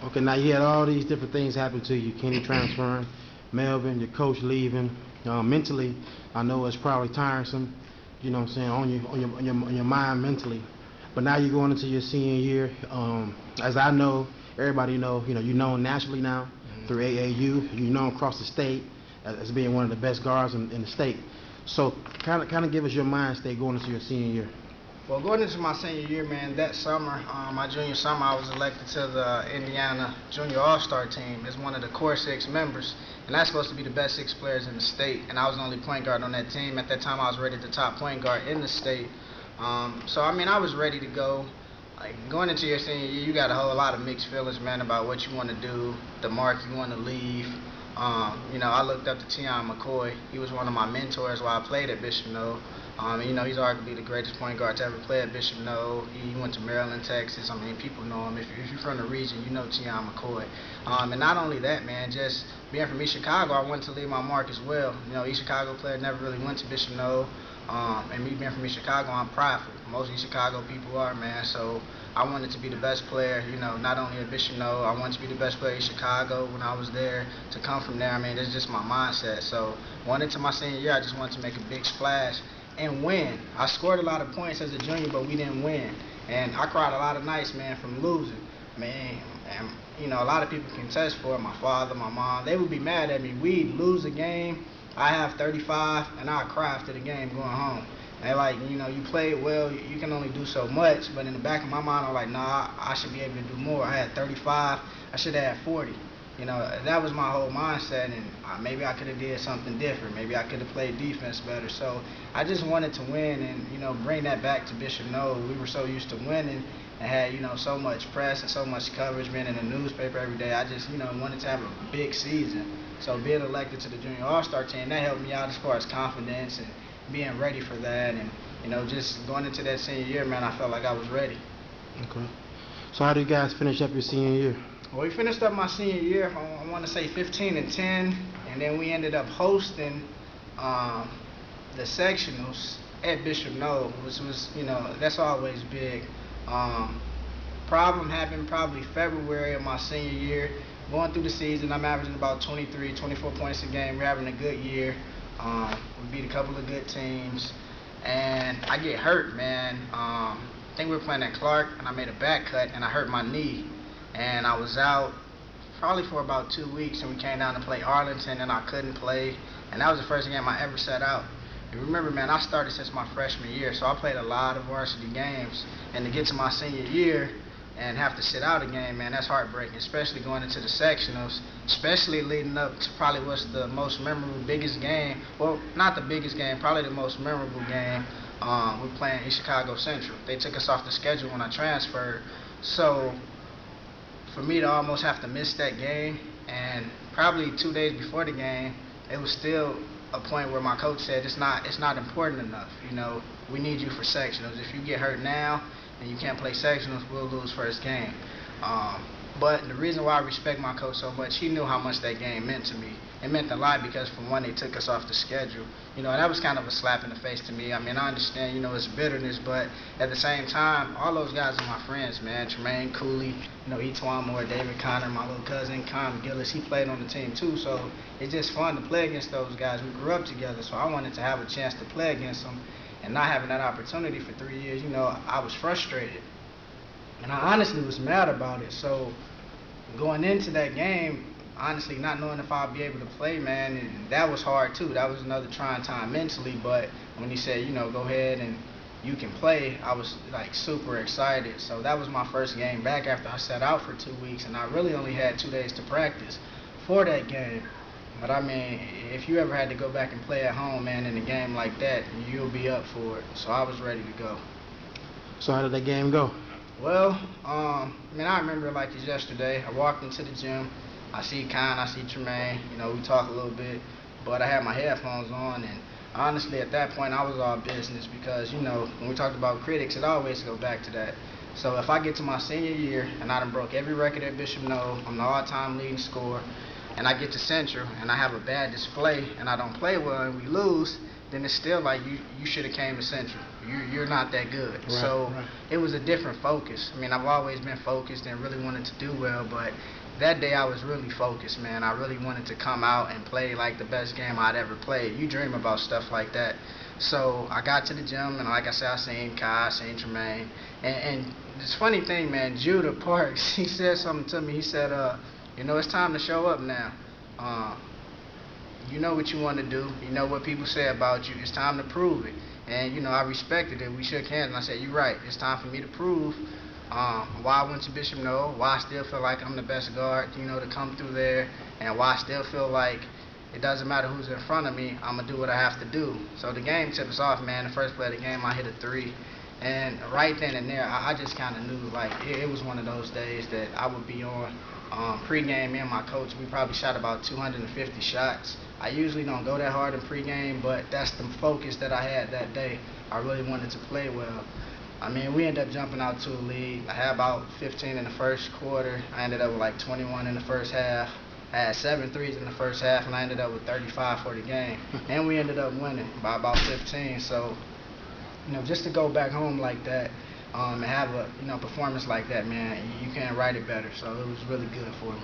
Okay, now you had all these different things happen to you. Kenny transferring, Melvin, your coach leaving. Mentally, I know it's probably tiresome. You know what I'm saying, on your mind mentally. But now you're going into your senior year. As I know, everybody know. You're known nationally now through AAU. You're known across the state as being one of the best guards in the state. So kind of give us your mind state going into your senior year. Well, going into my senior year, man, that summer, my junior summer, I was elected to the Indiana Junior All-Star team as one of the core 6 members, and that's supposed to be the best 6 players in the state, and I was the only point guard on that team. At that time, I was rated the top point guard in the state. So, I mean, I was ready to go. Like, going into your senior year, you got a whole lot of mixed feelings, man, about what you want to do, the mark you want to leave. I looked up to Tian McCoy. He was one of my mentors while I played at Bishop Noll. He's arguably the greatest point guard to ever play at Bishop Noll. He went to Maryland, Texas. I mean, people know him. If you're from the region, you know Tian McCoy. And not only that, man, just being from East Chicago, I wanted to leave my mark as well. East Chicago player never really went to Bishop Noll. And me being from East Chicago, I'm prideful. Most East Chicago people are, man. So I wanted to be the best player, not only at Bishop Noll. I wanted to be the best player in Chicago when I was there. To come from there, I mean, that's just my mindset. So going into my senior year, I just wanted to make a big splash and win. I scored a lot of points as a junior, but we didn't win. And I cried a lot of nights, man, from losing. Man, and a lot of people can test for it. My father, my mom, they would be mad at me. We'd lose a game. I have 35, and I'd cry after the game going home. And you played well, you can only do so much, but in the back of my mind, I'm like, nah, I should be able to do more. I had 35, I should have had 40. That was my whole mindset, and maybe I could have did something different. Maybe I could have played defense better. So I just wanted to win and, bring that back to Bishop Noll. We were so used to winning and had, so much press and so much coverage, being in the newspaper every day. I just, wanted to have a big season. So being elected to the Junior All-Star team, that helped me out as far as confidence and being ready for that. And, just going into that senior year, man, I felt like I was ready. Okay. So how do you guys finish up your senior year? Well, we finished up my senior year, I want to say 15-10, and then we ended up hosting the sectionals at Bishop Noll, which was, that's always big. Problem happened probably February of my senior year. Going through the season, I'm averaging about 23, 24 points a game. We're having a good year. We beat a couple of good teams, and I get hurt, man. I think we were playing at Clark, and I made a back cut, and I hurt my knee. And I was out probably for about 2 weeks, and we came down to play Arlington, and I couldn't play. And that was the first game I ever sat out. And remember, man, I started since my freshman year, so I played a lot of varsity games. And to get to my senior year and have to sit out a game, man, that's heartbreaking, especially going into the sectionals, especially leading up to probably what's the most memorable, biggest game. Well, not the biggest game, probably the most memorable game. We're playing East Chicago Central. They took us off the schedule when I transferred. So for me to almost have to miss that game, and probably 2 days before the game, it was still a point where my coach said it's not important enough. We need you for sectionals. If you get hurt now and you can't play sectionals, we'll lose first game. But the reason why I respect my coach so much, he knew how much that game meant to me. It meant a lot because, for one, they took us off the schedule. And that was kind of a slap in the face to me. I mean, I understand, it's bitterness, but at the same time, all those guys are my friends, man. Tremaine Cooley, Etwan Moore, David Connor, my little cousin, Con Gillis, he played on the team too. So it's just fun to play against those guys. We grew up together, so I wanted to have a chance to play against them. And not having that opportunity for 3 years, I was frustrated. And I honestly was mad about it. So going into that game, honestly not knowing if I'd be able to play, man, and that was hard too. That was another trying time mentally. But when he said, go ahead and you can play, I was like super excited. So that was my first game back after I sat out for 2 weeks, and I really only had 2 days to practice for that game. But I mean, if you ever had to go back and play at home, man, in a game like that, you'll be up for it. So I was ready to go. So how did that game go? Well, I remember it like it's yesterday. I walked into the gym. I see Con, I see Tremaine. We talk a little bit, but I had my headphones on, and honestly, at that point, I was all business because, when we talked about critics, it always goes back to that. So if I get to my senior year and I done broke every record at Bishop Noll, I'm the all-time leading scorer, and I get to Central and I have a bad display and I don't play well and we lose, then it's still like you should have came to Central. you're not that good. Right, So right. it was a different focus. I mean, I've always been focused and really wanted to do well, but that day I was really focused, man. I really wanted to come out and play like the best game I'd ever played. You dream about stuff like that. So I got to the gym, and like I said, I seen Kai, I seen Tremaine, and this funny thing, man, Judah Parks, he said something to me. He said, it's time to show up now. You know what you want to do. You know what people say about you. It's time to prove it. And, I respected it. We shook hands, and I said, you're right. It's time for me to prove why I went to Bishop Noel, why I still feel like I'm the best guard, to come through there, and why I still feel like it doesn't matter who's in front of me, I'm going to do what I have to do. So the game tipped us off, man. The first play of the game, I hit a 3. And right then and there, I just kind of knew, like, it was one of those days that I would be on. Pre-game, me and my coach, we probably shot about 250 shots. I usually don't go that hard in pre-game, but that's the focus that I had that day. I really wanted to play well. I mean, we ended up jumping out to a lead. I had about 15 in the first quarter. I ended up with like 21 in the first half. I had 7 threes in the first half, and I ended up with 35 for the game. And we ended up winning by about 15. So, just to go back home like that and have a performance like that, man, you can't write it better. So it was really good for me.